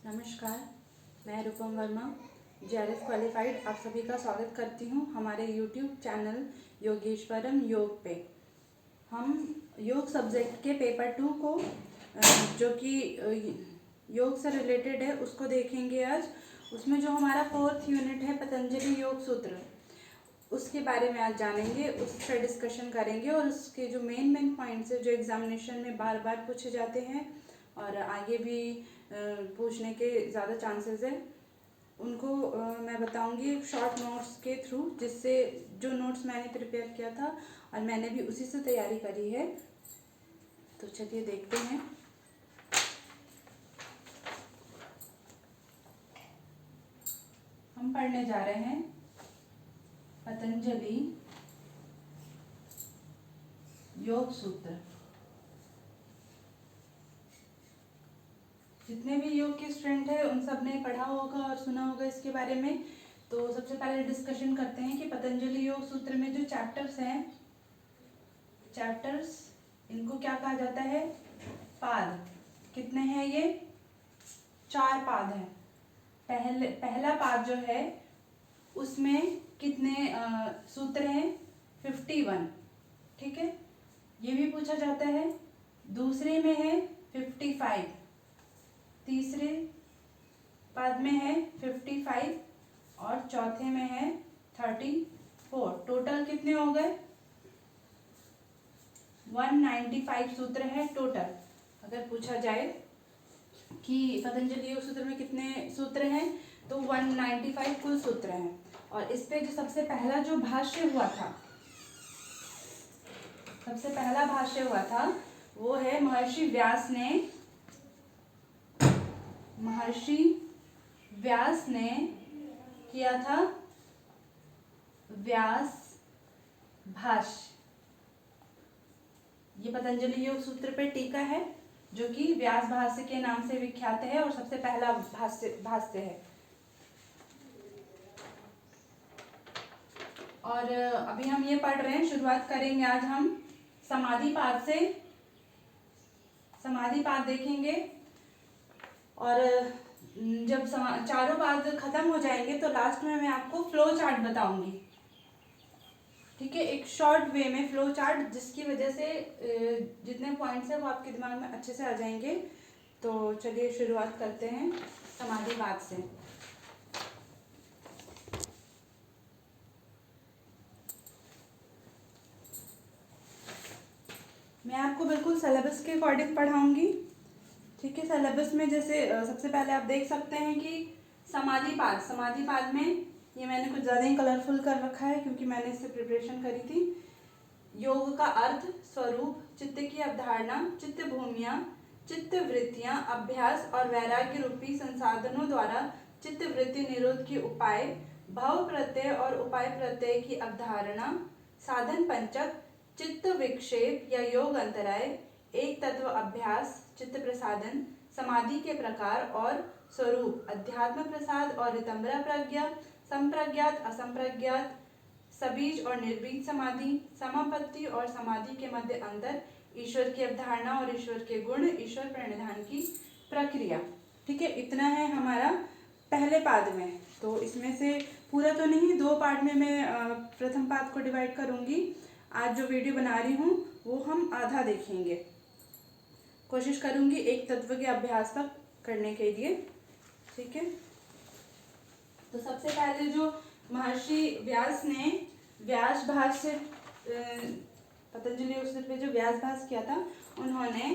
नमस्कार, मैं रूपम Verma JRF qualified आप सभी का स्वागत करती हूँ हमारे यूट्यूब चैनल योगेश्वरम योग पे। हम योग सब्जेक्ट के पेपर 2 को जो कि योग से रिलेटेड है उसको देखेंगे आज। उसमें जो हमारा 4th यूनिट है पतंजलि योग सूत्र, उसके बारे में आज जानेंगे, उस पर डिस्कशन करेंगे और उसके जो मेन पॉइंट्स है जो एग्जामिनेशन में बार बार पूछे जाते हैं और आगे भी पूछने के ज़्यादा चांसेस है, उनको मैं बताऊंगी शॉर्ट नोट्स के थ्रू, जिससे जो नोट्स मैंने प्रिपेयर किया था और मैंने भी उसी से तैयारी करी है। तो चलिए देखते हैं। हम पढ़ने जा रहे हैं पतंजलि योग सूत्र। जितने भी योग के स्टूडेंट हैं उन सब ने पढ़ा होगा और सुना होगा इसके बारे में। तो सबसे पहले डिस्कशन करते हैं कि पतंजलि योग सूत्र में जो चैप्टर्स हैं, चैप्टर्स इनको क्या कहा जाता है? पाद। कितने हैं ये? 4 पाद हैं। पहला पाद जो है उसमें कितने सूत्र हैं? 51। ठीक है, ये भी पूछा जाता है। दूसरे में है 55, तीसरे पद में है 55 और चौथे में है 34। टोटल कितने हो गए? 195 सूत्र है टोटल। अगर पूछा जाए कि पतंजलि योग सूत्र में कितने सूत्र हैं, तो 195 कुल सूत्र हैं। और इस पे जो सबसे पहला जो भाष्य हुआ था, सबसे पहला भाष्य हुआ था वो है महर्षि व्यास ने किया था व्यास भाष्य। ये पतंजलि योग सूत्र पे टीका है जो कि व्यास भाष्य के नाम से विख्यात है और सबसे पहला भाष्य है। और अभी हम ये पढ़ रहे हैं, शुरुआत करेंगे आज हम समाधि पाद से। समाधि पाद देखेंगे और जब चारों पाद खत्म हो जाएंगे तो लास्ट में मैं आपको फ्लो चार्ट बताऊंगी। ठीक है, एक शॉर्ट वे में फ्लो चार्ट, जिसकी वजह से जितने पॉइंट्स हैं वो आपके दिमाग में अच्छे से आ जाएंगे। तो चलिए शुरुआत करते हैं समाधि पाद से। मैं आपको बिल्कुल सिलेबस के अकॉर्डिंग पढ़ाऊंगी। ठीक है, सिलेबस में जैसे सबसे पहले आप देख सकते हैं कि समाधि पाद में ये मैंने कुछ ज़्यादा ही कलरफुल कर रखा है क्योंकि मैंने इससे प्रिपरेशन करी थी। योग का अर्थ, स्वरूप, चित्त की अवधारणा, चित्त भूमियाँ, चित्त वृत्तियाँ, अभ्यास और वैराग्य रूपी संसाधनों द्वारा चित्त वृत्ति निरोध के उपाय, भव प्रत्यय और उपाय प्रत्यय की अवधारणा, साधन पंचक, चित्त विक्षेप या योग अंतराय, एक तत्व अभ्यास, चित्त प्रसादन, समाधि के प्रकार और स्वरूप, अध्यात्म प्रसाद और ऋतंभरा प्रज्ञा, संप्रज्ञात असंप्रज्ञात, सबीज और निर्बीज समाधि, समापत्ति और समाधि के मध्य अंतर, ईश्वर की अवधारणा और ईश्वर के गुण, ईश्वर प्रणिधान की प्रक्रिया। ठीक है, इतना है हमारा पहले पाद में। तो इसमें से पूरा तो नहीं, 2 पार्ट में मैं प्रथम पाद को डिवाइड करूंगी। आज जो वीडियो बना रही हूँ वो हम आधा देखेंगे, कोशिश करूंगी एक तत्व के अभ्यास तक करने के लिए। ठीक है, तो सबसे पहले जो महर्षि व्यास ने व्यास भाष्य पतंजलि योग सूत्र पे जो व्यास भाष्य किया था, उन्होंने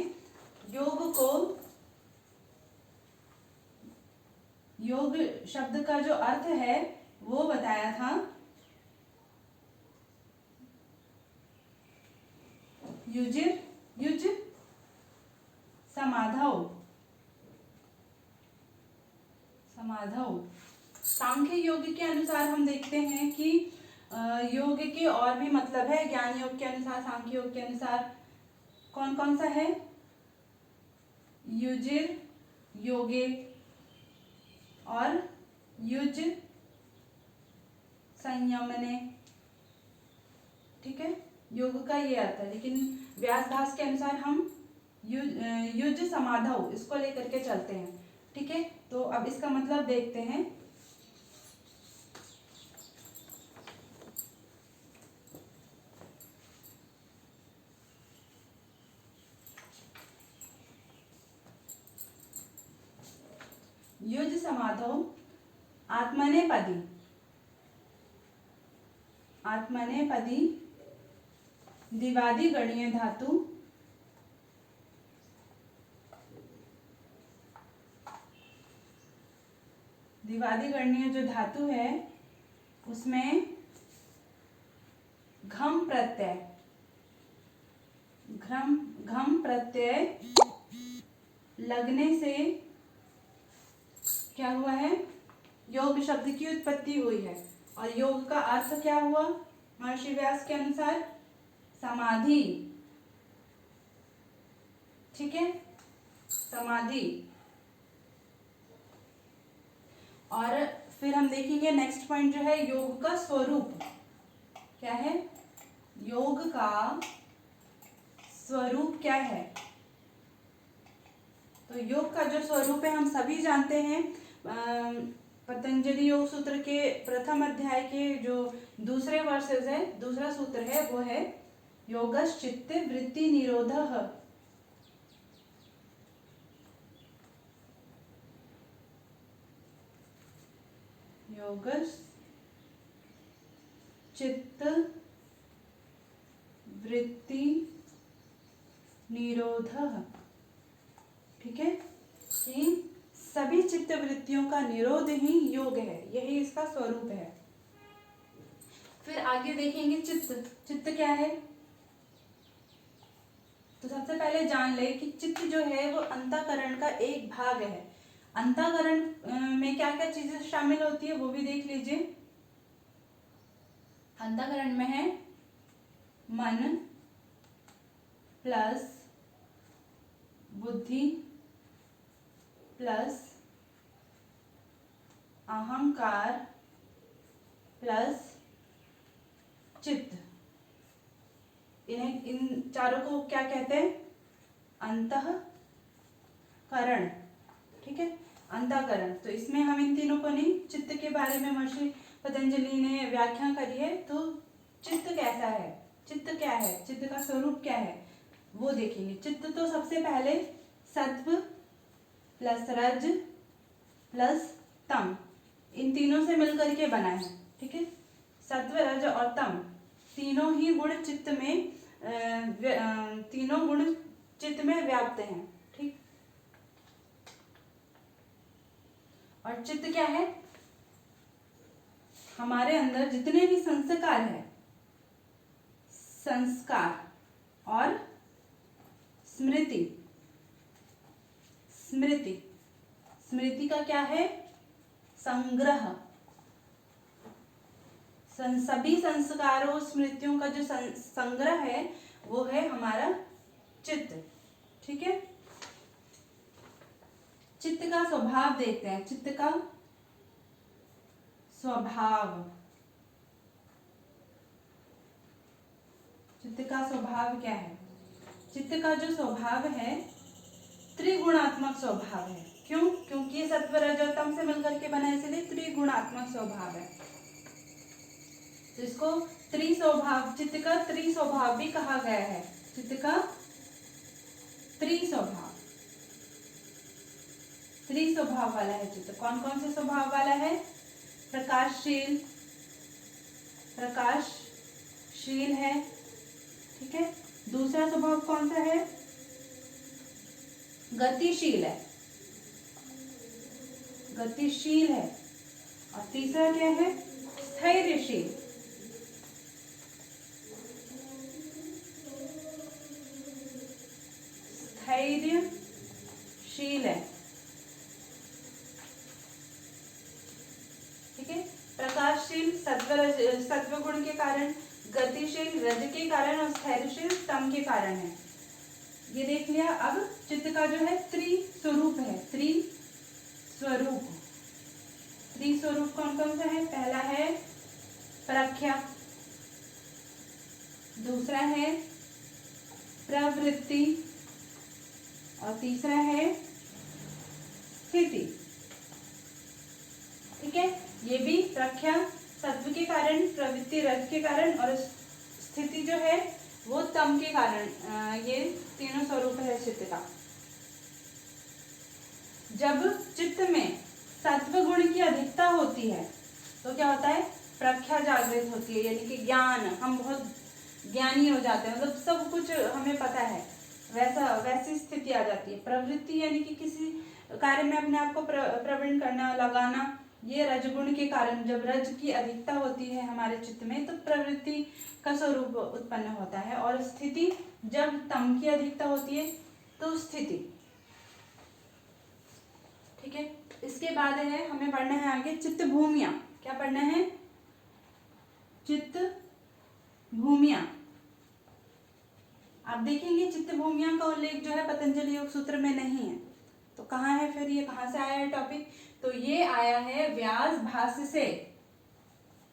योग शब्द का जो अर्थ है वो बताया था। युज समाधौ। सांख्य योग के अनुसार हम देखते हैं कि योग के और भी मतलब है। ज्ञान योग के अनुसार, सांख्य योग के अनुसार कौन कौन सा है? युजिर योगे और युज संयमने। ठीक है, योग का ये अर्थ है, लेकिन व्यास भाष्य के अनुसार हम युज समाधौ इसको लेकर के चलते हैं। ठीक है, तो अब इसका मतलब देखते हैं। युज समाधौ आत्मनेपदी, आत्मनेपदी द्विवादी गणीय धातु द्विवादी गणीय जो धातु है उसमें घम प्रत्यय, घम प्रत्यय लगने से क्या हुआ है, योग शब्द की उत्पत्ति हुई है। और योग का अर्थ क्या हुआ महर्षि व्यास के अनुसार, समाधि। ठीक है, समाधि। और फिर हम देखेंगे नेक्स्ट पॉइंट जो है योग का स्वरूप क्या है, योग का स्वरूप क्या है। तो योग का जो स्वरूप है हम सभी जानते हैं, पतंजलि योग सूत्र के प्रथम अध्याय के जो दूसरे वर्सेस है, दूसरा सूत्र है वो है योगश्चित्त वृत्ति निरोधः। योगश्चित्त वृत्ति निरोधः। ठीक है, कि सभी चित्त वृत्तियों का निरोध ही योग है, यही इसका स्वरूप है। फिर आगे देखेंगे चित्त, चित्त क्या है। तो सबसे पहले जान ले कि चित्त जो है वो अंतःकरण का एक भाग है। अंतःकरण में क्या क्या चीजें शामिल होती है वो भी देख लीजिए। अंतःकरण में है मन प्लस बुद्धि प्लस अहंकार प्लस चित्त। इन चारों को क्या कहते हैं, अंतःकरण। ठीक है, अंतःकरण। तो इसमें हम इन तीनों को नहीं, चित्त के बारे में महर्षि पतंजलि ने व्याख्या करी है। तो चित्त कैसा है, चित्त क्या है, चित्त का स्वरूप क्या है वो देखेंगे। चित्त तो सबसे पहले सत्व प्लस रज प्लस तम, इन तीनों से मिलकर के बना है। ठीक है, सत्व रज और तम तीनों ही गुण चित्त में तीनों गुण चित्त में व्याप्त हैं। ठीक, और चित्त क्या है, हमारे अंदर जितने भी संस्कार है, संस्कार और स्मृति। स्मृति, स्मृति का क्या है, संग्रह। सभी संस्कारों स्मृतियों का जो संग्रह है वो है हमारा चित्त। ठीक है, चित्त का स्वभाव देखते हैं। चित्त का स्वभाव, चित्त का स्वभाव क्या है। चित्त का जो स्वभाव है त्रिगुणात्मक स्वभाव है। क्यों, क्योंकि ये सत्व रज और तम से मिलकर के बना है, इसलिए त्रिगुणात्मक स्वभाव है। तो इसको त्रिस्वभाव, चित्त का त्रिस्वभाव भी कहा गया है। चित्त का त्रिस्वभाव, त्रिस्वभाव वाला है चित्त। कौन कौन से स्वभाव वाला है, प्रकाशशील, प्रकाशशील है। ठीक है, दूसरा स्वभाव कौन सा है, गतिशील है, गतिशील है। और तीसरा क्या है, स्थैर्यशील। स्थैर्यशील है। ठीक है, प्रकाशशील सत्व गुण के कारण, गतिशील रज के कारण और स्थैर्यशील तम के कारण है। ये देख लिया। अब चित्त का जो है त्रिस्वरूप है, त्रिस्वरूप। त्रिस्वरूप कौन कौन सा है, पहला है प्रख्या, दूसरा है प्रवृत्ति और तीसरा है स्थिति। ठीक है, ये भी प्रख्या सत्व के कारण, प्रवृत्ति रज के कारण, और स्थिति जो है वो तम के कारण। ये तीनों स्वरूप है चित्त का। जब चित्त में सत्व गुण की अधिकता होती है तो क्या होता है, प्रख्या जागृत होती है, यानी कि ज्ञान, हम बहुत ज्ञानी हो जाते हैं, मतलब सब कुछ हमें पता है, वैसी स्थिति आ जाती है। प्रवृत्ति यानी कि किसी कार्य में अपने आप को प्रवीण करना, लगाना, ये रजगुण के कारण, जब रज की अधिकता होती है हमारे चित्त में तो प्रवृत्ति का स्वरूप उत्पन्न होता है। और स्थिति, जब तम की अधिकता होती है तो स्थिति। ठीक है, इसके बाद है हमें पढ़ना है आगे चित्त भूमियां। क्या पढ़ना है, चित्त भूमियां। आप देखेंगे चित्त भूमियां का उल्लेख जो है पतंजलि योग सूत्र में नहीं है, तो कहाँ है फिर, ये कहाँ से आया है टॉपिक, तो ये आया है व्यास भाष्य से।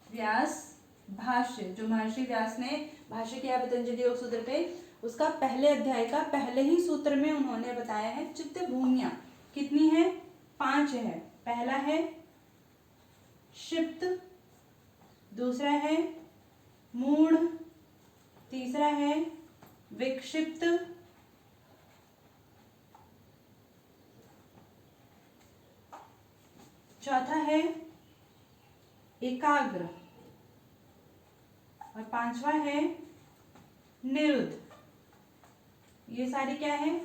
व्यास भाष्य, जो महर्षि व्यास ने भाष्य किया पतंजलि योग सूत्र पे, उसका पहले अध्याय का पहले ही सूत्र में उन्होंने बताया है चित्त भूमियां कितनी है, 5 है। पहला है क्षिप्त, दूसरा है मूढ़, तीसरा है विक्षिप्त, चौथा है एकाग्र, और 5वां है निरुद्ध। ये सारी क्या है,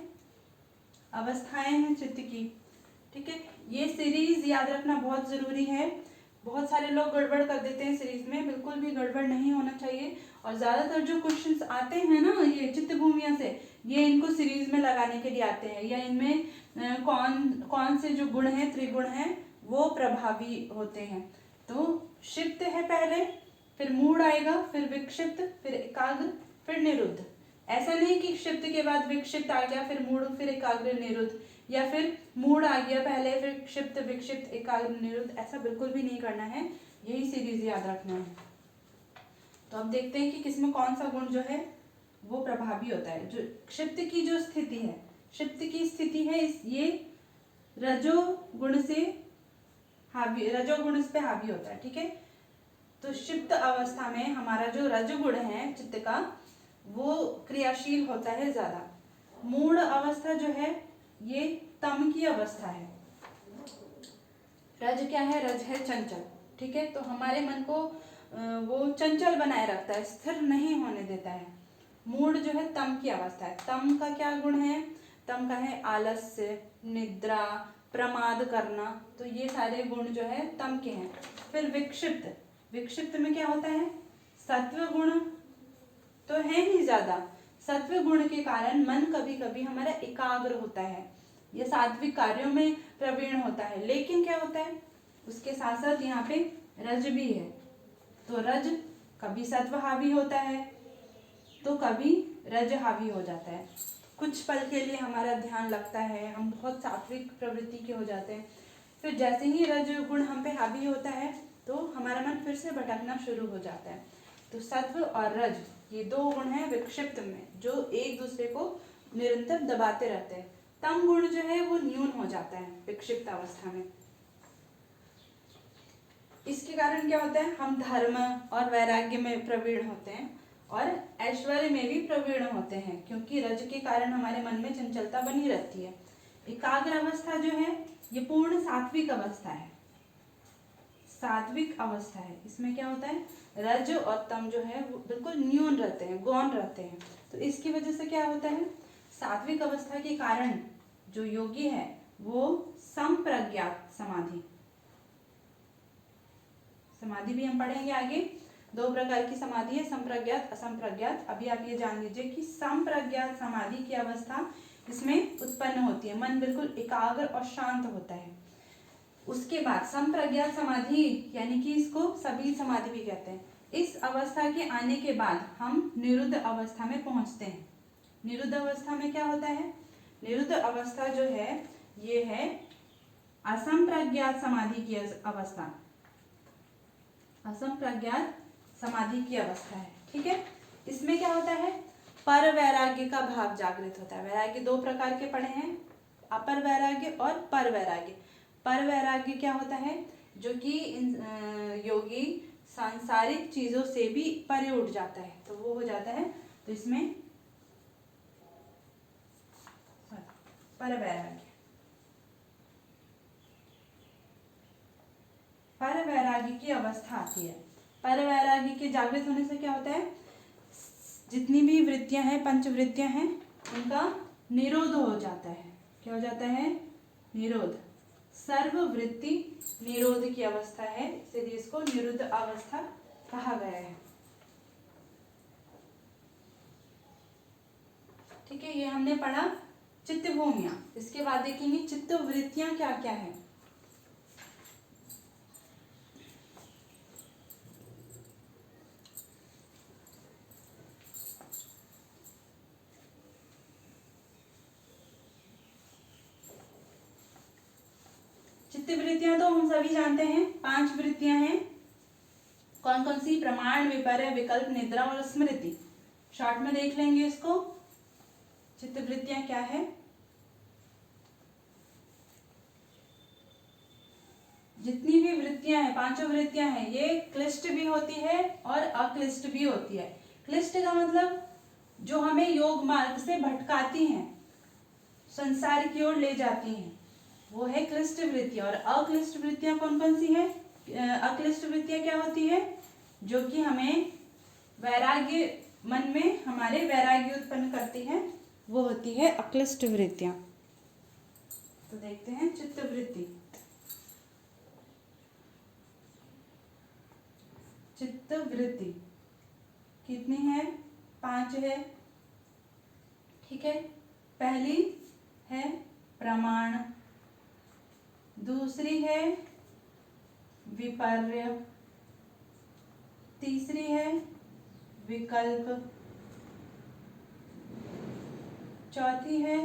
अवस्थाएं हैं चित्त की। ठीक है, ये सीरीज याद रखना बहुत जरूरी है। बहुत सारे लोग गड़बड़ कर देते हैं सीरीज में, बिल्कुल भी गड़बड़ नहीं होना चाहिए। और ज्यादातर जो क्वेश्चंस आते हैं ना ये चित्त भूमिया से, ये इनको सीरीज में लगाने के लिए आते हैं, या इनमें कौन से जो गुण हैं, त्रिगुण हैं, वो प्रभावी होते हैं। तो क्षिप्त है पहले, फिर मूढ़ आएगा, फिर विक्षिप्त, फिर एकाग्र, फिर निरुद्ध। ऐसा नहीं कि क्षिप्त के बाद विक्षिप्त आ गया, फिर मूढ़, फिर एकाग्र, निरुद्ध, या फिर मूढ़ आ गया पहले, फिर क्षिप्त, विक्षिप्त, एकाग्र, निरुद्ध। ऐसा बिल्कुल भी नहीं करना है, यही सीरीज याद रखना है। तो अब देखते हैं कि किसमें कौन सा गुण जो है वो प्रभावी होता है। जो क्षिप्त की जो स्थिति है, क्षिप्त की स्थिति है ये रजोगुण से हावी, रजोगुण इस पे हावी होता है। ठीक है, तो क्षिप्त अवस्था में हमारा जो रजोगुण है चित्त का, वो क्रियाशील होता है ज्यादा। मूढ़ अवस्था जो है ये तम की अवस्था है। रज क्या है, रज है चंचल। ठीक है, तो हमारे मन को वो चंचल बनाए रखता है, स्थिर नहीं होने देता है। मूढ़ जो है तम की अवस्था है। तम का क्या गुण है, तम का है आलस्य, निद्रा, प्रमाद करना, तो ये सारे गुण जो है तम के हैं। फिर विक्षिप्त, विक्षिप्त में क्या होता है, सत्व गुण तो है ही ज्यादा, सत्व गुण के कारण मन कभी कभी हमारा एकाग्र होता है, ये सात्विक कार्यों में प्रवीण होता है। लेकिन क्या होता है, उसके साथ साथ यहाँ पे रज भी है, तो रज कभी सत्व हावी होता है तो कभी रज हावी हो जाता है। कुछ पल के लिए हमारा ध्यान लगता है, हम बहुत सात्विक प्रवृत्ति के हो जाते हैं, फिर जैसे ही रज गुण हम पे हावी होता है तो हमारा मन फिर से भटकना शुरू हो जाता है। तो सत्व और रज ये दो गुण हैं विक्षिप्त में, जो एक दूसरे को निरंतर दबाते रहते हैं। तम गुण जो है वो न्यून हो जाता है विक्षिप्त अवस्था में। इसके कारण क्या होता है, हम धर्म और वैराग्य में प्रवीण होते हैं और ऐश्वर्य में भी प्रवीण होते हैं, क्योंकि रज के कारण हमारे मन में चंचलता बनी रहती है। एकाग्र अवस्था जो है ये पूर्ण सात्विक अवस्था है, सात्विक अवस्था है। इसमें क्या होता है, रज और तम जो है वो बिल्कुल न्यून रहते हैं, गौण रहते हैं। तो इसकी वजह से क्या होता है, सात्विक अवस्था के कारण जो योगी है वो संप्रज्ञात समाधि, समाधि भी हम पढ़ेंगे आगे, 2 प्रकार की समाधि है, संप्रज्ञात, असंप्रज्ञात। अभी आप ये जान लीजिए कि संप्रज्ञात समाधि की अवस्था इसमें उत्पन्न होती है, मन बिल्कुल एकाग्र और शांत होता है। उसके बाद संप्रज्ञात समाधि, यानी कि इसको सभी समाधि भी कहते हैं, इस अवस्था के आने के बाद हम निरुद्ध अवस्था में पहुंचते हैं। निरुद्ध अवस्था में क्या होता है, निरुद्ध अवस्था जो है ये है असंप्रज्ञात समाधि की अवस्था, असंप्रज्ञात समाधि की अवस्था है। ठीक है, इसमें क्या होता है, पर वैराग्य का भाव जागृत होता है। वैराग्य 2 प्रकार के पढ़े हैं, अपर वैराग्य और पर वैराग्य। पर वैराग्य क्या होता है? जो कि योगी सांसारिक चीजों से भी परे उठ जाता है, तो वो हो जाता है, तो इसमें पर वैराग्य। पर वैराग्य की अवस्था आती है। पर वैराग्य के जागृत होने से क्या होता है? जितनी भी वृत्तियां हैं, पंचवृत्तियां हैं, उनका निरोध हो जाता है। क्या हो जाता है? निरोध। सर्ववृत्ति निरोध की अवस्था है, इसलिए इसको निरुद्ध अवस्था कहा गया है। ठीक है, ये हमने पढ़ा चित्त भूमियां। इसके बाद देखेंगे चित्त वृत्तियां क्या क्या है। चित्त वृत्तियां तो हम सभी जानते हैं, 5 वृत्तियां हैं। कौन कौन सी? प्रमाण, विपर्य, विकल्प, निद्रा और स्मृति। शॉर्ट में देख लेंगे इसको। चित्त वृत्तियां क्या है? जितनी भी वृत्तियां हैं, 5 वृत्तियां हैं, ये क्लिष्ट भी होती है और अक्लिष्ट भी होती है। क्लिष्ट का मतलब जो हमें योग मार्ग से भटकाती हैं, संसार की ओर ले जाती हैं, वो है क्लिष्ट वृत्तियां। और अक्लिष्ट वृत्तियां कौन कौन सी है? अक्लिष्ट वृत्तियां क्या होती है? जो कि हमें वैराग्य, मन में हमारे वैराग्य उत्पन्न करती है, वो होती है अक्लिष्ट वृत्तियां। तो देखते हैं चित्त वृत्ति। चित्त वृत्ति कितनी है? 5 है। ठीक है, पहली है प्रमाण, दूसरी है विपर्य, तीसरी है विकल्प, चौथी है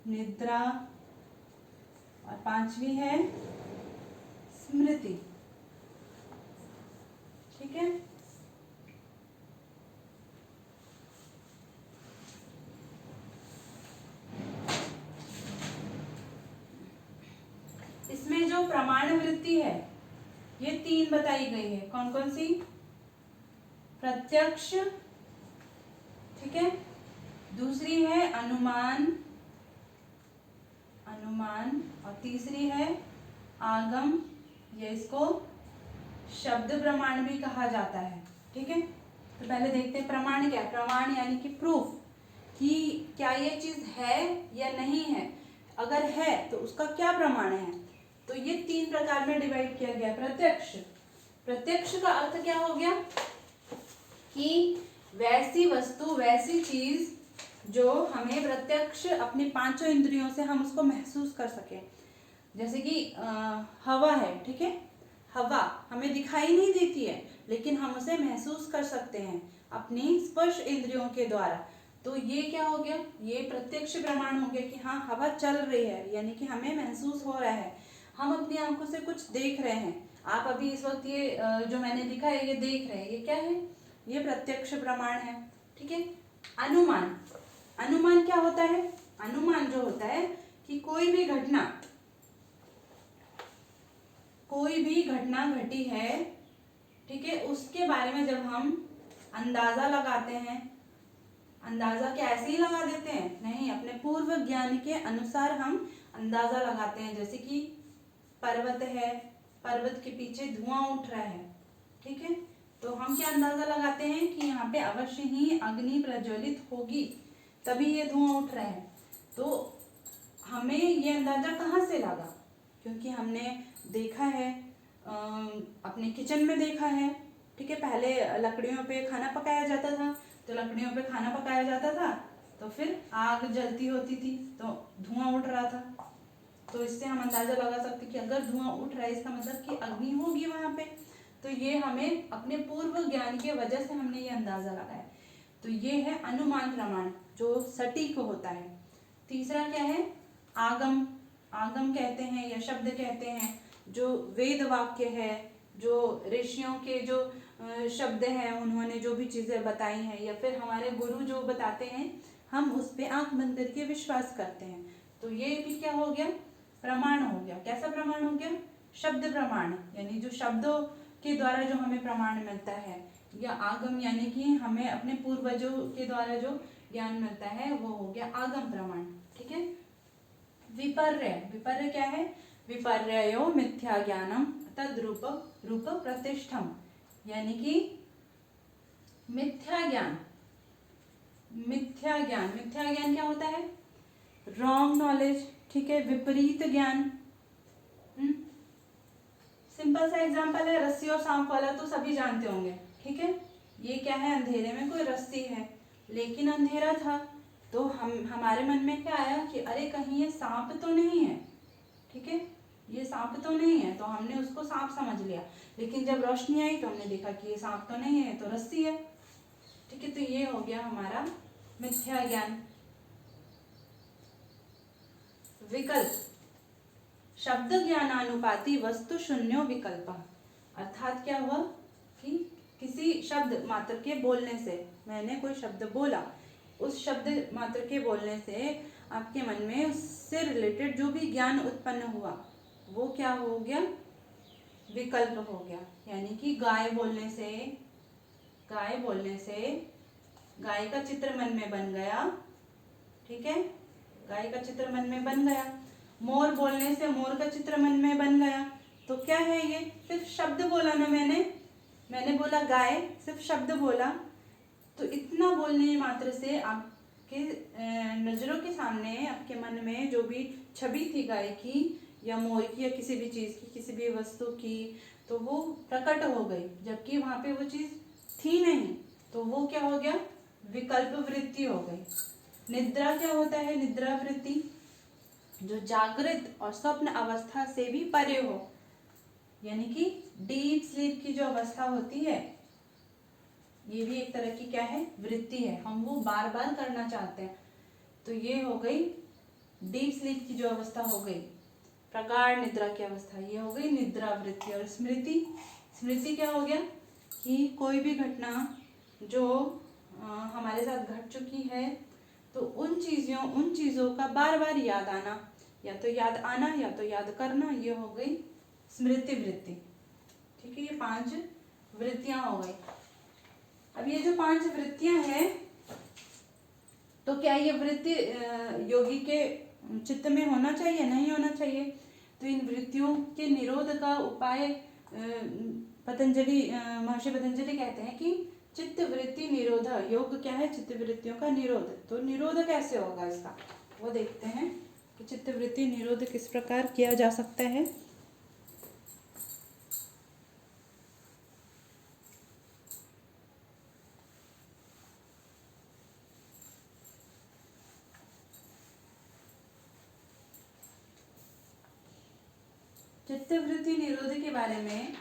निद्रा और 5वीं है स्मृति। ठीक है, इसमें जो प्रमाण वृत्ति है ये 3 बताई गई है। कौन कौन सी? प्रत्यक्ष, ठीक है, दूसरी है अनुमान, अनुमान, और तीसरी है आगम। ये इसको शब्द प्रमाण भी कहा जाता है। ठीक है, तो पहले देखते हैं प्रमाण क्या है। प्रमाण यानी कि प्रूफ, कि क्या ये चीज है या नहीं है। अगर है तो उसका क्या प्रमाण है। तो ये 3 प्रकार में डिवाइड किया गया। प्रत्यक्ष, प्रत्यक्ष का अर्थ क्या हो गया? कि वैसी वस्तु, वैसी चीज जो हमें प्रत्यक्ष अपने 5 इंद्रियों से हम उसको महसूस कर सके। जैसे कि हवा है, ठीक है, हवा हमें दिखाई नहीं देती है, लेकिन हम उसे महसूस कर सकते हैं अपनी स्पर्श इंद्रियों के द्वारा। तो ये क्या हो गया? ये प्रत्यक्ष प्रमाण हो गया कि हाँ, हवा चल रही है, यानी कि हमें महसूस हो रहा है, हम अपनी आंखों से कुछ देख रहे हैं। आप अभी इस वक्त ये जो मैंने लिखा है ये देख रहे हैं, ये क्या है? ये प्रत्यक्ष प्रमाण है। ठीक है, अनुमान, अनुमान क्या होता है? अनुमान जो होता है कि कोई भी घटना, कोई भी घटना घटी है, ठीक है, उसके बारे में जब हम अंदाजा लगाते हैं, अंदाजा क्या ऐसे ही लगा देते हैं? नहीं, अपने पूर्व ज्ञान के अनुसार हम अंदाजा लगाते हैं। जैसे कि पर्वत है, पर्वत के पीछे धुआं उठ रहा है, ठीक है, तो हम क्या अंदाजा लगाते हैं कि यहाँ पे अवश्य ही अग्नि प्रज्वलित होगी, तभी ये धुआं उठ रहा है। तो हमें ये अंदाजा कहाँ से लगा? क्योंकि हमने देखा है, अपने किचन में देखा है, ठीक है, पहले लकड़ियों पे खाना पकाया जाता था, तो लकड़ियों पे खाना पकाया जाता था, तो फिर आग जलती होती थी, तो धुआं उठ रहा था। तो इससे हम अंदाजा लगा सकते कि अगर धुआं उठ रहा है इसका मतलब कि अग्नि होगी वहां पे। तो ये हमें अपने पूर्व ज्ञान के वजह से हमने ये अंदाजा लगाया। तो ये है अनुमान प्रमाण जो सटीक होता है। तीसरा क्या है? आगम, आगम कहते हैं या शब्द कहते हैं जो वेद वाक्य है, जो ऋषियों के जो शब्द हैं, उन्होंने जो भी चीजें बताई हैं या फिर हमारे गुरु जो बताते हैं, हम उस पे आंख बंद करके विश्वास करते हैं। तो ये भी क्या हो गया, प्रमाण हो गया। कैसा प्रमाण हो गया, शब्द प्रमाण, यानी जो शब्दों के द्वारा जो हमें प्रमाण मिलता है, या आगम यानी कि हमें अपने पूर्वजों के द्वारा जो ज्ञान मिलता है वो हो गया आगम प्रमाण। ठीक है। विपर्य, विपर्य क्या है, विपर्यो मिथ्या ज्ञानम तद्रूप रूप प्रतिष्ठम, यानी कि मिथ्या ज्ञान, मिथ्या ज्ञान, मिथ्या ज्ञान क्या होता है, रॉन्ग नॉलेज। ठीक है, विपरीत ज्ञान। सिंपल सा एग्जांपल है रस्सी और सांप वाला, तो सभी जानते होंगे। ठीक है, ये क्या है, अंधेरे में कोई रस्सी है लेकिन अंधेरा था, तो हमारे मन में क्या आया कि अरे कहीं ये सांप तो नहीं है। ठीक है, ये सांप तो नहीं है, तो हमने उसको सांप समझ लिया, लेकिन जब रोशनी आई तो हमने देखा कि ये सांप तो नहीं है, तो रस्सी है। ठीक है, तो ये हो गया हमारा मिथ्या ज्ञान। विकल्प, शब्द ज्ञानानुपाती वस्तु शून्यो विकल्प, अर्थात क्या हुआ कि किसी शब्द मात्र के बोलने से, मैंने कोई शब्द बोला, उस शब्द मात्र के बोलने से आपके मन में उससे रिलेटेड जो भी ज्ञान उत्पन्न हुआ वो क्या हो गया, विकल्प हो गया। यानी कि गाय बोलने से, गाय बोलने से गाय का चित्र मन में बन गया। ठीक है, गाय का चित्र मन में बन गया। मोर बोलने से मोर का चित्र मन में बन गया। तो क्या है ये, सिर्फ शब्द बोला ना मैंने बोला गाय, सिर्फ शब्द बोला, तो इतना बोलने मात्र से आपके नजरों के सामने, आपके मन में जो भी छवि थी गाय की या मोर की या किसी भी चीज की, किसी भी वस्तु की, तो वो प्रकट हो गई, जबकि वहां पे वो चीज थी नहीं। तो वो क्या हो गया, विकल्प वृत्ति हो गई। निद्रा क्या होता है, निद्रा वृत्ति, जो जागृत और स्वप्न अवस्था से भी परे हो, यानी कि डीप स्लीप की जो अवस्था होती है, ये भी एक तरह की क्या है, वृत्ति है, हम वो बार बार करना चाहते हैं। तो ये हो गई डीप स्लीप की जो अवस्था हो गई, प्रगाढ़ निद्रा की अवस्था, ये हो गई निद्रा वृत्ति। और स्मृति, स्मृति क्या हो गया कि कोई भी घटना जो हमारे साथ घट चुकी है, तो उन चीज़ों का बार बार याद आना, या तो याद आना या तो याद करना, ये हो गई स्मृति वृत्ति। ठीक है, ये 5 वृत्तियां हो गई। अब ये जो 5 वृत्तियां हैं, तो क्या ये वृत्ति योगी के चित्त में होना चाहिए, नहीं होना चाहिए? तो इन वृत्तियों के निरोध का उपाय पतंजलि, महर्षि पतंजलि कहते हैं कि चित्त वृत्ति निरोध, योग क्या है, चित्त वृत्तियों का निरोध। तो निरोध कैसे होगा इसका, वो देखते हैं कि चित्त वृत्ति निरोध किस प्रकार किया जा सकता है। चित्तवृत्ति निरोध के बारे में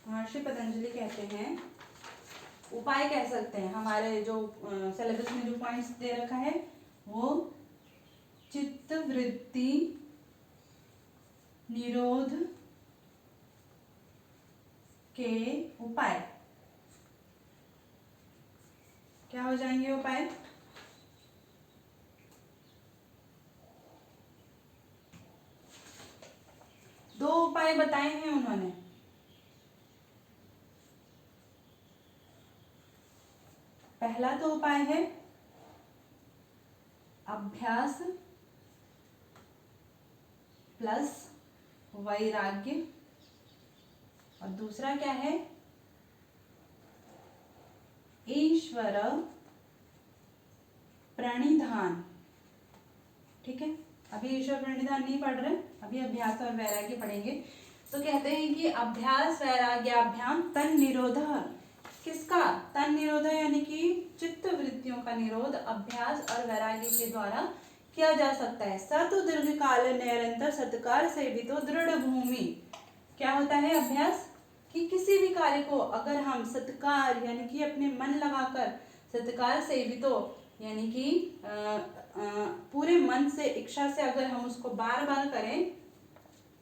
महर्षि पतंजलि कहते हैं, उपाय कह सकते हैं, हमारे जो सिलेबस में जो पॉइंट्स दे रखा है वो चित्तवृत्ति निरोध के उपाय क्या हो जाएंगे, उपाय दो उपाय बताए हैं उन्होंने। पहला तो उपाय है अभ्यास प्लस वैराग्य, और दूसरा क्या है, ईश्वर प्रणिधान। ठीक है, अभी ईश्वर प्रणिधान नहीं पढ़ रहे, अभी अभ्यास और वैराग्य पढ़ेंगे। तो कहते हैं कि अभ्यास वैराग्याभ्याम तन निरोध, किसका, तन निरोध यानी कि चित्त वृत्तियों का निरोध अभ्यास और वैराग्य के द्वारा किया जा सकता है। सतु दीर्घ काल निरंतर सत्कार से भी तो दृढ़ भूमि, क्या होता है अभ्यास, कि किसी भी कार्य को अगर हम सत्कार यानी कि अपने मन लगाकर, सत्कार से भी तो यानी कि पूरे मन से, इच्छा से अगर हम उसको बार बार करें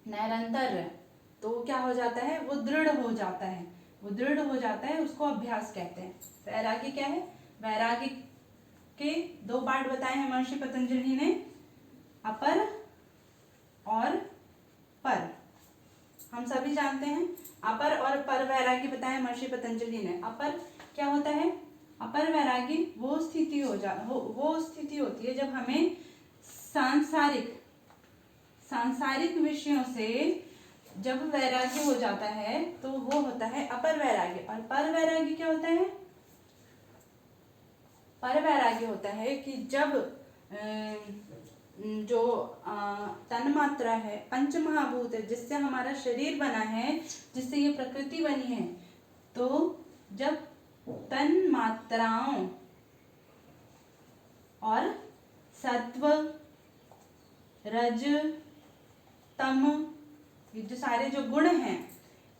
निरंतर, तो क्या हो जाता है, वो दृढ़ हो जाता है, वो दृढ़ हो जाता है, उसको अभ्यास कहते हैं। वैराग्य क्या है, वैराग्य के 2 पार्ट बताए हैं महर्षि पतंजलि ने, अपर और पर। हम सभी जानते हैं अपर और पर वैरागी बताया महर्षि पतंजलि ने। अपर क्या होता है? अपर वैरागी वो स्थिति होती है जब हमें सांसारिक विषयों से जब वैराग्य हो जाता है तो वो होता है अपर वैराग्य। और पर वैराग्य क्या होता है? पर वैराग्य होता है कि जब जो तन मात्रा है, पंच महाभूत है, जिससे हमारा शरीर बना है, जिससे ये प्रकृति बनी है, तो जब तन मात्राओं और सत्व, रज, तम, ये जो सारे जो गुण हैं,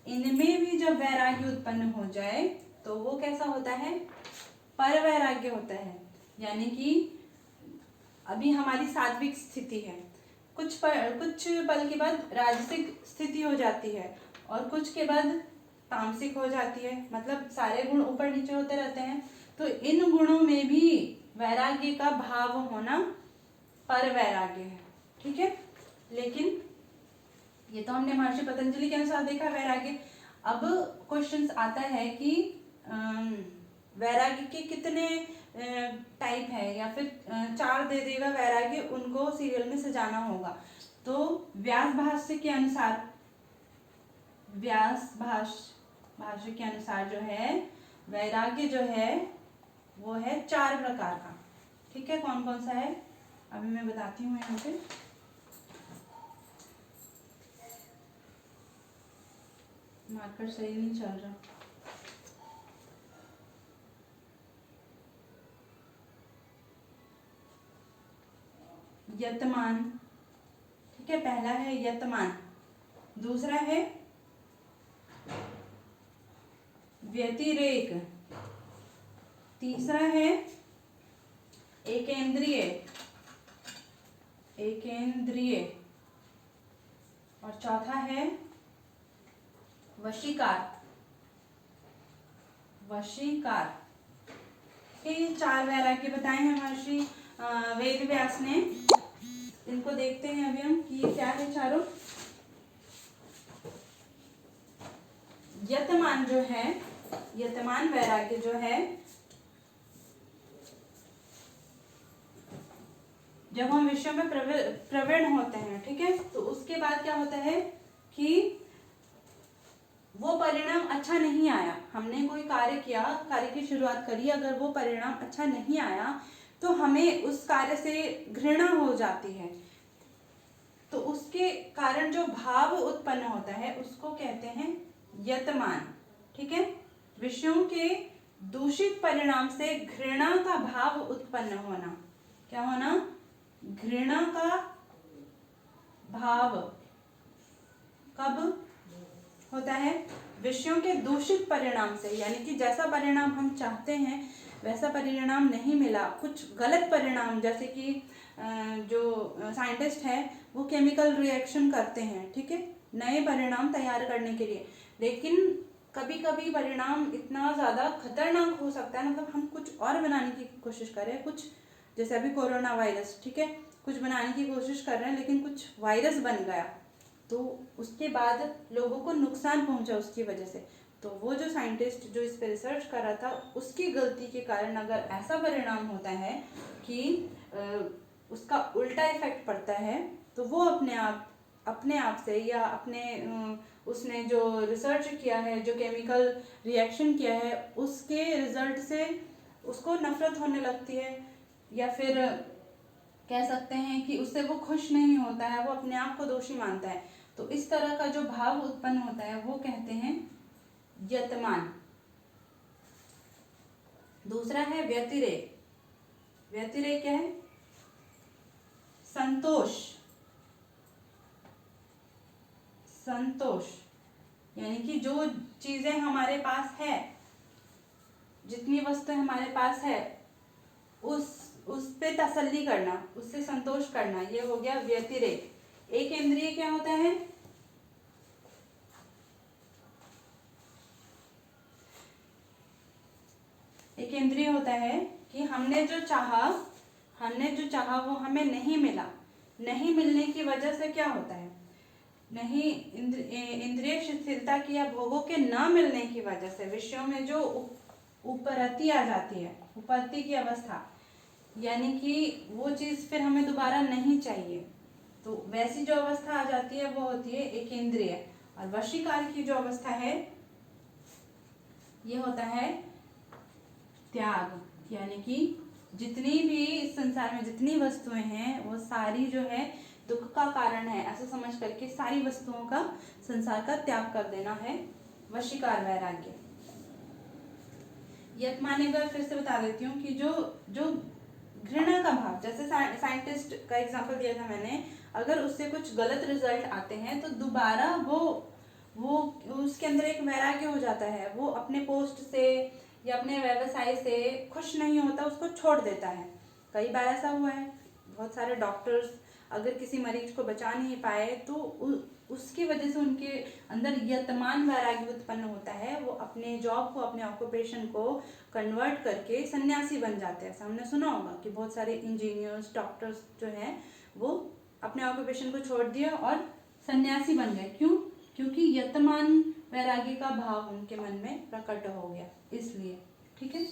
इनमें भी जब वैराग्य उत्पन्न हो जाए तो वो कैसा होता है? पर वैराग्य होता है। यानी कि अभी हमारी सात्विक स्थिति है, कुछ पल के बाद राजसिक स्थिति हो जाती है और कुछ के बाद तामसिक हो जाती है, मतलब सारे गुण ऊपर नीचे होते रहते हैं। तो इन गुणों में भी वैराग्य का भाव होना पर वैराग्य है, ठीक है। लेकिन ये तो हमने महर्षि पतंजलि के अनुसार देखा वैराग्य। अब क्वेश्चंस आता है कि वैराग्य के कितने टाइप है, या फिर 4 दे देगा वैराग्य, उनको सीरियल में सजाना होगा। तो व्यास भाष्य के अनुसार, व्यास भाष्य के अनुसार जो है वैराग्य जो है वो है 4 प्रकार का, ठीक है। कौन कौन सा है अभी मैं बताती हूँ यहाँ पे। मार्कर सही नहीं चल रहा। यतमान, ठीक है, पहला है यतमान। दूसरा है व्यतिरेक। तीसरा है एकेंद्रिय। और चौथा है वशीकार। ये 4 वैराग्य बताए हैं महर्षि वेद व्यास ने। इनको देखते हैं अभी हम कि ये क्या है चारों। यतमान जो है, यतमान वैराग्य जो है, जब हम विषय में प्रवीण होते हैं, ठीक है, तो उसके बाद क्या होता है कि वो परिणाम अच्छा नहीं आया, हमने कोई कार्य किया, कार्य की शुरुआत करी, अगर वो परिणाम अच्छा नहीं आया तो हमें उस कार्य से घृणा हो जाती है। तो उसके कारण जो भाव उत्पन्न होता है उसको कहते हैं यतमान, ठीक है। विषयों के दूषित परिणाम से घृणा का भाव उत्पन्न होना। क्या होना? घृणा का भाव कब होता है? विषयों के दूषित परिणाम से, यानी कि जैसा परिणाम हम चाहते हैं वैसा परिणाम नहीं मिला, कुछ गलत परिणाम, जैसे कि जो साइंटिस्ट है वो केमिकल रिएक्शन करते हैं, ठीक है, नए परिणाम तैयार करने के लिए, लेकिन कभी कभी परिणाम इतना ज़्यादा खतरनाक हो सकता है, मतलब हम कुछ और बनाने की कोशिश करें, कुछ जैसे अभी कोरोना वायरस, ठीक है, कुछ बनाने की कोशिश कर रहे हैं लेकिन कुछ वायरस बन गया, तो उसके बाद लोगों को नुकसान पहुंचा उसकी वजह से। तो वो जो साइंटिस्ट जो इस पे रिसर्च कर रहा था, उसकी गलती के कारण अगर ऐसा परिणाम होता है कि उसका उल्टा इफेक्ट पड़ता है, तो वो अपने आप से या अपने उसने जो रिसर्च किया है, जो केमिकल रिएक्शन किया है, उसके रिजल्ट से उसको नफरत होने लगती है, या फिर कह सकते हैं कि उससे वो खुश नहीं होता है, वो अपने आप को दोषी मानता है। तो इस तरह का जो भाव उत्पन्न होता है वो कहते हैं यतमान। दूसरा है व्यतिरेक। व्यतिरेक क्या है? संतोष, यानी कि जो चीजें हमारे पास है, जितनी वस्तु हमारे पास है, उस पे तसल्ली करना, उससे संतोष करना, ये हो गया व्यतिरेक। एक इंद्रिय क्या होता है? एक इंद्रिय होता है कि हमने जो चाहा वो हमें नहीं मिला, नहीं मिलने की वजह से क्या होता है, नहीं इंद्रिय शिथिलता की या भोगों के न मिलने की वजह से विषयों में जो उपरति आ जाती है, उपरति की अवस्था, यानी कि वो चीज फिर हमें दोबारा नहीं चाहिए, तो वैसी जो अवस्था आ जाती है वो होती है एक इंद्रिय। और वशीकार की जो अवस्था है ये होता है त्याग, यानी कि जितनी भी इस संसार में जितनी वस्तुएं हैं वो सारी जो है दुख का कारण है, ऐसा समझ करके सारी वस्तुओं का संसार का त्याग कर देना है वशीकार वैराग्य। यत माने का फिर से बता देती हूँ कि जो जो घृणा का भाव, जैसे साइंटिस्ट का एग्जांपल दिया था मैंने, अगर उससे कुछ गलत रिजल्ट आते हैं तो दोबारा वो उसके अंदर एक वैराग्य हो जाता है, वो अपने पोस्ट से या अपने व्यवसाय से खुश नहीं होता, उसको छोड़ देता है। कई बार ऐसा हुआ है, बहुत सारे डॉक्टर्स अगर किसी मरीज को बचा नहीं पाए तो उसकी वजह से उनके अंदर यतमान वैराग्य उत्पन्न होता है, वो अपने जॉब को, अपने ऑक्यूपेशन को कन्वर्ट करके सन्यासी बन जाते हैं। हमने सुना होगा कि बहुत सारे इंजीनियर्स, डॉक्टर्स जो हैं वो अपने ऑक्यूपेशन को छोड़ दिया और सन्यासी बन गए। क्यों? क्योंकि यतमान वैराग्य का भाव उनके मन में प्रकट हो गया, इसलिए। ठीक है,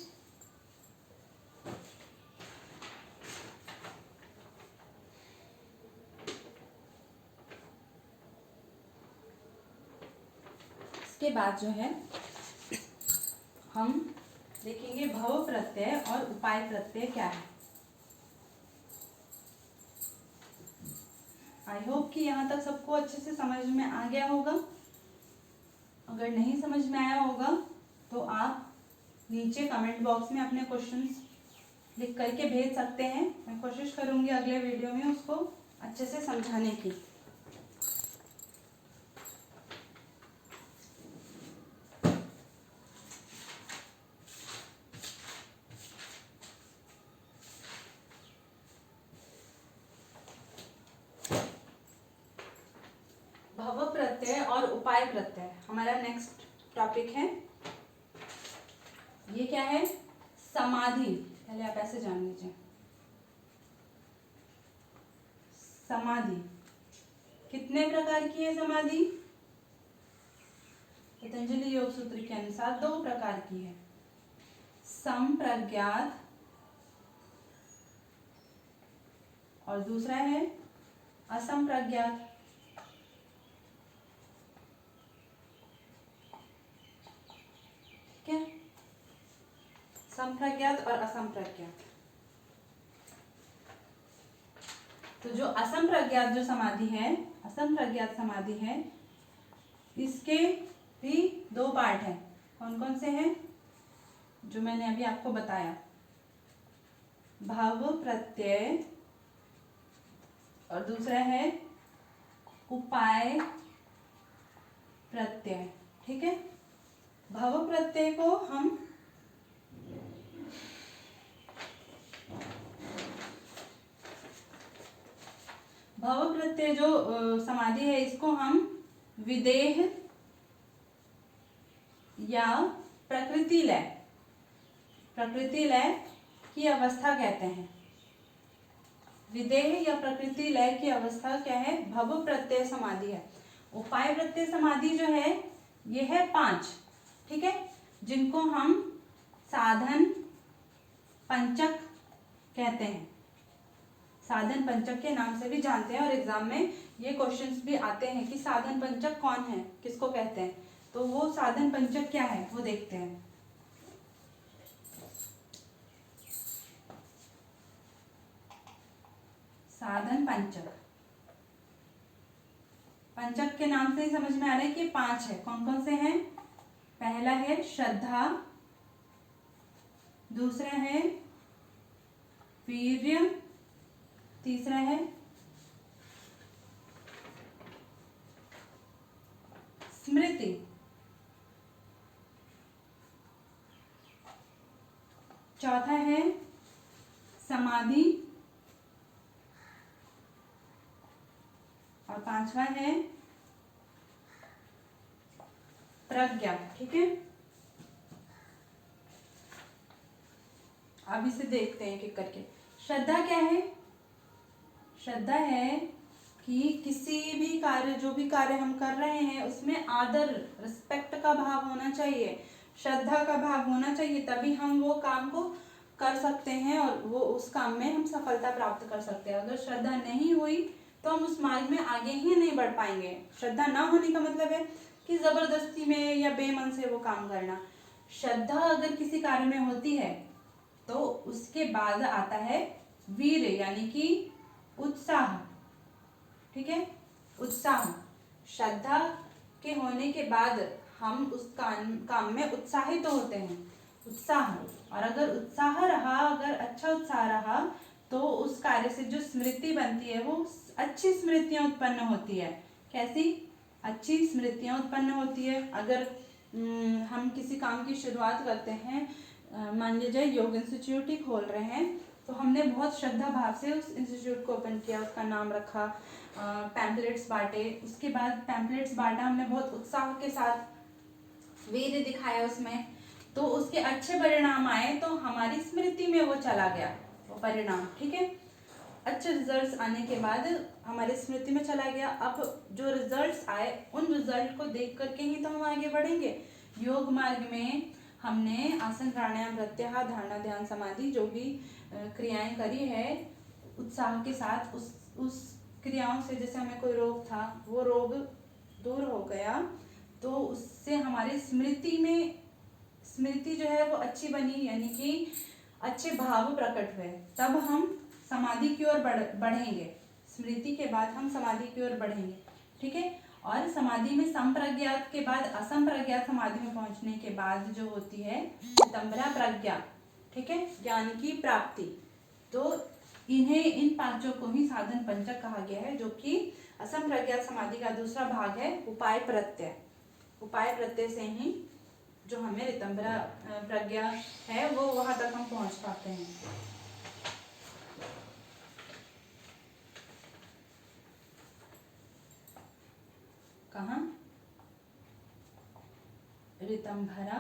इसके बाद जो है हम देखेंगे भव प्रत्यय और उपाय प्रत्यय क्या है। आई होप कि यहाँ तक सबको अच्छे से समझ में आ गया होगा। अगर नहीं समझ में आया होगा तो आप नीचे कमेंट बॉक्स में अपने क्वेश्चंस लिख करके भेज सकते हैं, मैं कोशिश करूंगी अगले वीडियो में उसको अच्छे से समझाने की। भव प्रत्यय और उपाय प्रत्यय हमारा नेक्स्ट टॉपिक है। ये क्या है? समाधि। पहले आप ऐसे जान लीजिए, समाधि कितने प्रकार की है समाधि? पतंजलि योग सूत्र के अनुसार 2 प्रकार की है, संप्रज्ञात और दूसरा है असंप्रज्ञात। ठीक है, संप्रज्ञात और असंप्रज्ञात। तो जो असंप्रज्ञात जो समाधि है, असंप्रज्ञात समाधि है, इसके भी 2 पार्ट हैं। कौन कौन से हैं? जो मैंने अभी आपको बताया, भाव प्रत्यय और दूसरा है उपाय प्रत्यय। ठीक है, भाव प्रत्यय को हम भाव प्रत्यय जो समाधि है इसको हम विदेह या प्रकृति लय की अवस्था कहते हैं। विदेह या प्रकृति लय की अवस्था क्या है? भव प्रत्यय समाधि है। उपाय प्रत्यय समाधि जो है ये है 5। ठीक है, जिनको हम साधन पंचक कहते हैं, साधन पंचक के नाम से भी जानते हैं, और एग्जाम में ये क्वेश्चंस भी आते हैं कि साधन पंचक कौन है, किसको कहते हैं। तो वो साधन पंचक क्या है वो देखते हैं। साधन पंचक, पंचक के नाम से ही समझ में आ रहा है कि 5 है। कौन कौन से हैं? पहला है श्रद्धा, दूसरा है वीर्य, तीसरा है स्मृति, चौथा है समाधि, और 5वां है प्रज्ञा। ठीक है, अब इसे देखते हैं एक एक करके। श्रद्धा क्या है? श्रद्धा है कि किसी भी कार्य, जो भी कार्य हम कर रहे हैं उसमें आदर, रिस्पेक्ट का भाव होना चाहिए, श्रद्धा का भाव होना चाहिए, तभी हम वो काम को कर सकते हैं और वो उस काम में हम सफलता प्राप्त कर सकते हैं। अगर श्रद्धा नहीं हुई तो हम उस मार्ग में आगे ही नहीं बढ़ पाएंगे। श्रद्धा ना होने का मतलब है कि जबरदस्ती में या बेमन से वो काम करना। श्रद्धा अगर किसी कार्य में होती है तो उसके बाद आता है वीर, यानी कि उत्साह। ठीक है, उत्साह। श्रद्धा के होने के बाद हम उस काम में उत्साहित तो होते हैं, उत्साह। और अगर उत्साह रहा, अगर अच्छा उत्साह रहा तो उस कार्य से जो स्मृति बनती है वो अच्छी स्मृतियां उत्पन्न होती है। कैसी? अच्छी स्मृतियां उत्पन्न होती है। अगर हम किसी काम की शुरुआत करते हैं, मान लीजिए योग इंस्टीट्यूट ही खोल रहे हैं, तो हमने बहुत श्रद्धा भाव से उस इंस्टीट्यूट को ओपन किया, उसका नाम रखा, पैम्पलेट्स बांटे, उसके बाद पैम्पलेट्स बांटा हमने बहुत उत्साह के साथ, वीर्य दिखाया उसमें, तो उसके अच्छे परिणाम आए तो हमारी स्मृति में वो चला गया वो परिणाम। ठीक है, अच्छे रिजल्ट्स आने के बाद हमारी स्मृति में चला गया। अब जो रिजल्ट्स आए उन रिजल्ट को देख करके ही तो हम आगे बढ़ेंगे। योग मार्ग में हमने आसन, प्राणायाम, प्रत्याहार, धारणा, ध्यान, समाधि जो भी क्रियाएं करी है उत्साह के साथ, उस क्रियाओं से जैसे हमें कोई रोग था वो रोग दूर हो गया, तो उससे हमारी स्मृति जो है वो अच्छी बनी, यानी कि अच्छे भाव प्रकट हुए। तब हम समाधि की ओर बढ़ेंगे। स्मृति के बाद हम समाधि की ओर बढ़ेंगे। ठीक है, और समाधि में संप्रज्ञात के बाद असंप्रज्ञात समाधि में पहुंचने के बाद जो होती है चिदंबरा प्रज्ञा। ठीक है, ज्ञान की प्राप्ति। तो इन पांचों को ही साधन पंचक कहा गया है, जो कि असंप्रज्ञात समाधि का दूसरा भाग है, उपाय प्रत्यय। उपाय प्रत्यय से ही जो हमें रितंबरा प्रज्ञा है वो वहां तक हम पहुंच पाते हैं। कहाँ? रितंभरा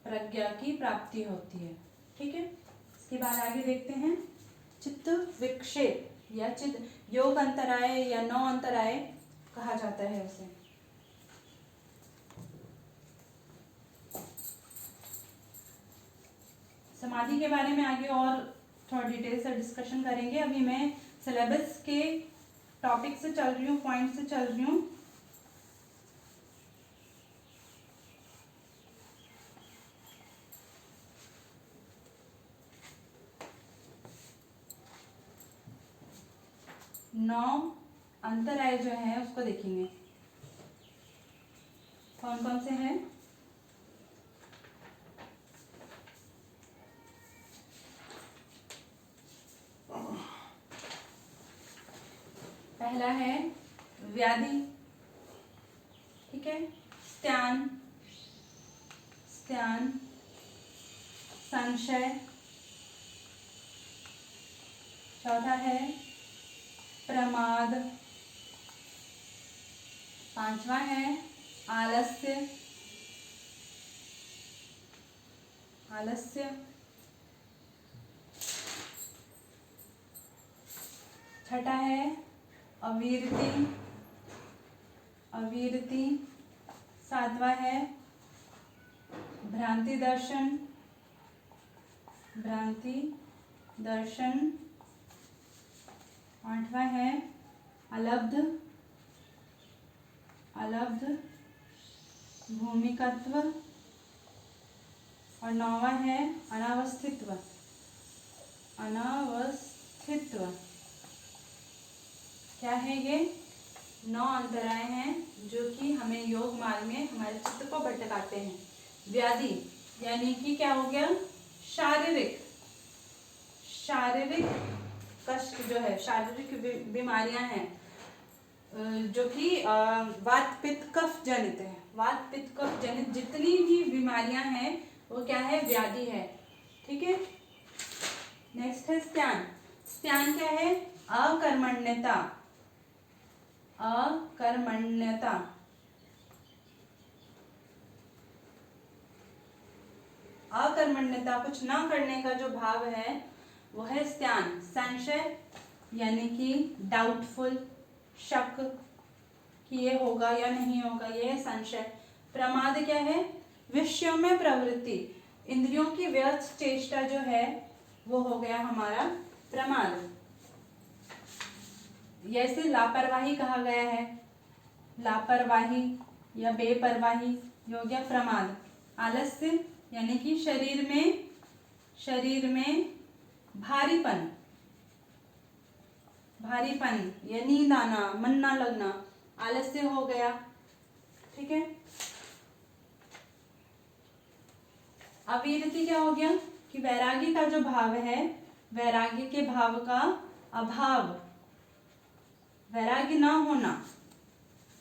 प्रज्ञा की प्राप्ति होती है। ठीक है, इसके बाद आगे देखते हैं चित्त विक्षेप या चित्त योग अंतराय या नौ अंतराय कहा जाता है उसे। समाधि के बारे में आगे और थोड़ा डिटेल से डिस्कशन करेंगे। अभी मैं सिलेबस के टॉपिक से चल रही हूँ, पॉइंट से चल रही हूँ। नौ अंतराय जो है उसको देखेंगे कौन कौन से हैं। पहला है व्याधि। ठीक है, स्त्यान, संशय। चौथा है प्रमाद। पांचवा है आलस्य। छठा है अवीरति। सातवां है भ्रांति दर्शन। आठवां है अलब्ध भूमिकत्व। और नौवां है अनावस्थित्व। क्या है ये? 9 अंतराय हैं जो कि हमें योग मार्ग में हमारे चित्त को भटकाते हैं। व्याधि यानी कि क्या हो गया? शारीरिक कष्ट जो है, शारीरिक बीमारियां हैं जो कि वात पित्त कफ जनित है। वात पित्त कफ जनित जितनी भी बीमारियां हैं वो क्या है? व्याधि है। ठीक है, नेक्स्ट है स्त्यान। स्त्यान क्या है? अकर्मण्यता। कुछ ना करने का जो भाव है वो है स्त्यान। संशय यानी कि डाउटफुल, शक कि ये होगा या नहीं होगा, ये है संशय। प्रमाद क्या है? विषयों में प्रवृत्ति, इंद्रियों की व्यर्थ चेष्टा जो है वो हो गया हमारा प्रमाद। जैसे लापरवाही कहा गया है, लापरवाही या बेपरवाही ये हो गया प्रमाद। आलस्य यानी कि शरीर में भारीपन, भारीपन या नींद आना, मन ना लगना, आलस्य हो गया। ठीक है। अवीरति क्या हो गया कि वैराग्य का जो भाव है, वैराग्य के भाव का अभाव, वैराग्य ना होना।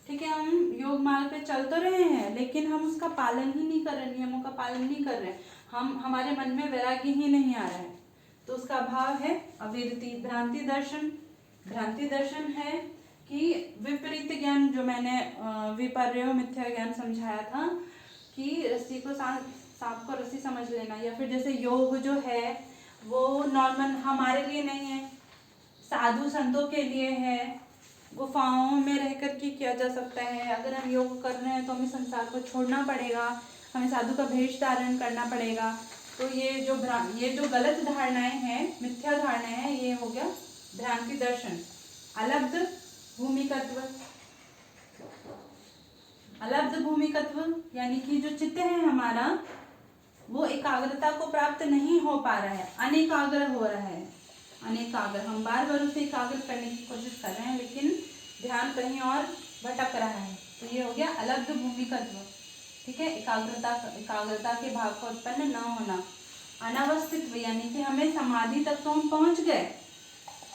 ठीक है, हम योग मार्ग पे चल तो रहे हैं लेकिन हम उसका पालन ही नहीं कर रहे, नियमों का पालन नहीं कर रहे, हमारे मन में वैराग्य ही नहीं आ रहा है, तो उसका अभाव है अवीरति। भ्रांति दर्शन, भ्रांति दर्शन है कि विपरीत ज्ञान, जो मैंने विपर्य मिथ्या ज्ञान समझाया था कि रस्सी को सांप को रस्सी समझ लेना, या फिर जैसे योग जो है वो नॉर्मल हमारे लिए नहीं है, साधु संतों के लिए है, गुफाओं में रह कर के किया जा सकता है। अगर हम योग कर रहे हैं तो हमें संसार को छोड़ना पड़ेगा, हमें साधु का भेष धारण करना पड़ेगा। तो ये जो गलत धारणाएं हैं, मिथ्या धारणाएं हैं, ये हो गया भ्रांति दर्शन। अलब्ध भूमिकत्व, अलब्ध भूमिकत्व यानी कि जो चित्त है हमारा वो एकाग्रता को प्राप्त नहीं हो पा रहा है, अनेकाग्र हो रहा है। अनेकाग्र, हम बार बार उसे एकाग्र करने की कोशिश कर रहे हैं लेकिन ध्यान कहीं और भटक रहा है, तो ये हो गया अलब्ध भूमिकत्व। ठीक है, एकाग्रता के भाव का उत्पन्न न होना। अनावस्थित यानी कि हमें समाधि तक तो हम पहुंच गए,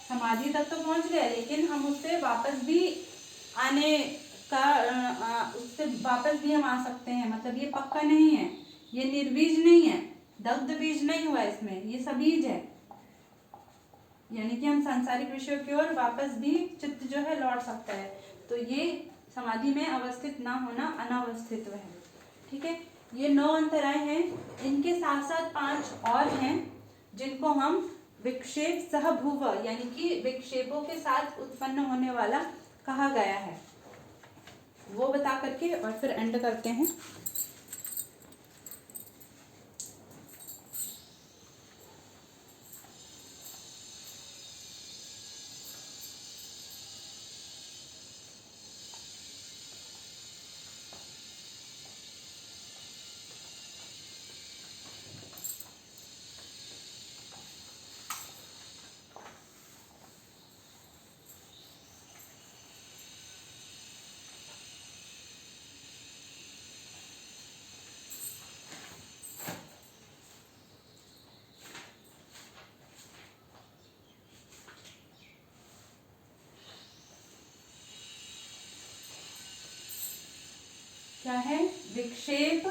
समाधि तक तो पहुंच गए लेकिन हम उससे वापस भी आने का, उससे वापस भी हम आ सकते हैं, मतलब ये पक्का नहीं है, ये निर्बीज नहीं है, दग्ध बीज नहीं हुआ इसमें, ये सबीज है। यानी कि हम सांसारिक विषयों की ओर वापस भी चित्त जो है लौट सकता है, तो ये समाधि में अवस्थित ना होना अनावस्थित्व है। ठीक है, ये 9 अंतराय हैं, इनके साथ साथ 5 और हैं जिनको हम विक्षेप सह भूव यानी कि विक्षेपों के साथ उत्पन्न होने वाला कहा गया है, वो बता करके और फिर एंड करते हैं। क्या है? विक्षेप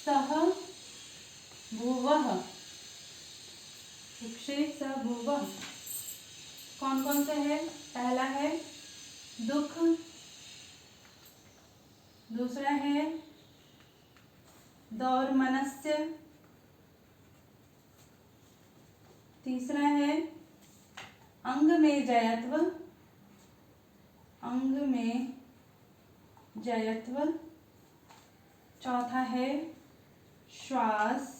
सह भुवः, विक्षेप सह भुवः कौन कौन से है? पहला है दुख, दूसरा है दौर्मनस्य, तीसरा है अंग में जयत्व, अंग में जयत्व, चौथा है श्वास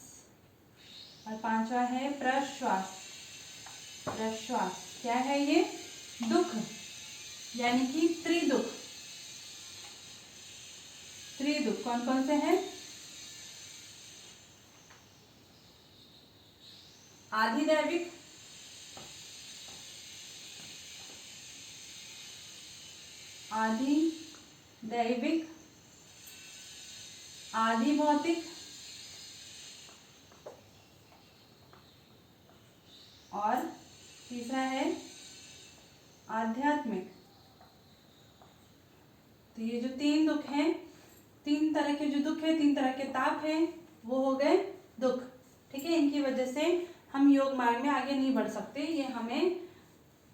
और पांचवा है प्रश्वास। प्रश्वास क्या है? ये दुख यानी कि त्रिदुख। त्रिदुख कौन कौन से हैं? आधिदैविक, आधिदैविक, आधिभौतिक और तीसरा है आध्यात्मिक। तो ये जो 3 दुख हैं, 3 तरह के जो दुख है, 3 तरह के ताप हैं, वो हो गए दुख। ठीक है, इनकी वजह से हम योग मार्ग में आगे नहीं बढ़ सकते, ये हमें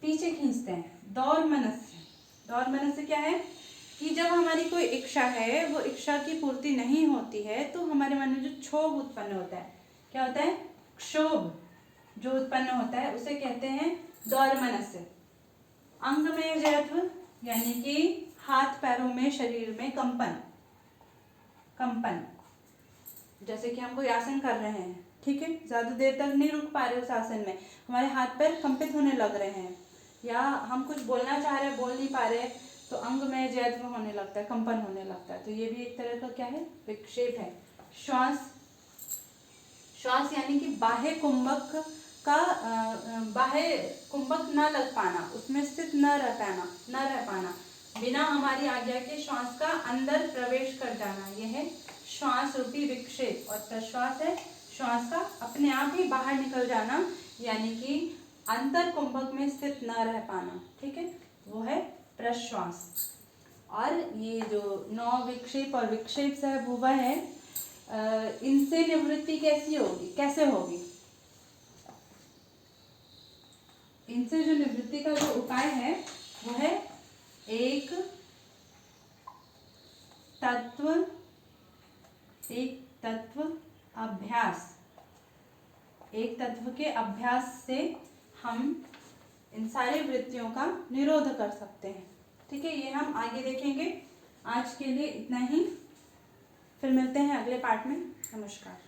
पीछे खींचते हैं। दौर्मनस्य, दौर्मनस्य क्या है कि जब हमारी कोई इच्छा है, वो इच्छा की पूर्ति नहीं होती है तो हमारे मन में जो क्षोभ उत्पन्न होता है, क्या होता है? क्षोभ जो उत्पन्न होता है उसे कहते हैं दौर्मनस्य। अंग में जयत्व यानी कि हाथ पैरों में शरीर में कंपन, कंपन जैसे कि हम कोई आसन कर रहे हैं, ठीक है, ज्यादा देर तक नहीं रुक पा रहे उस आसन में, हमारे हाथ पैर कंपित होने लग रहे हैं, या हम कुछ बोलना चाह रहे हैं बोल नहीं पा रहे, तो अंग में जयत्व होने लगता है, कंपन होने लगता है। तो ये भी एक तरह का क्या है, विक्षेप है। श्वास, श्वास यानी कि बाह्य कुंभक का बाह्य कुंभक न लग पाना, उसमें स्थित न रह पाना, बिना हमारी आज्ञा के श्वास का अंदर प्रवेश कर जाना, यह है श्वास रूपी विक्षेप। और प्रश्वास है श्वास का अपने आप ही बाहर निकल जाना, यानी कि अंतर कुंभक में स्थित न रह पाना, ठीक है, वो है प्रश्वास। और ये जो 9 विक्षेप और विक्षेप सहभुव है, इनसे निवृत्ति कैसी होगी, कैसे होगी? इनसे जो निवृत्ति का जो उपाय है वो है एक तत्व अभ्यास। एक तत्व के अभ्यास से हम इन सारी वृत्तियों का निरोध कर सकते हैं, ठीक है, ये हम आगे देखेंगे। आज के लिए इतना ही, फिर मिलते हैं अगले पार्ट में। नमस्कार।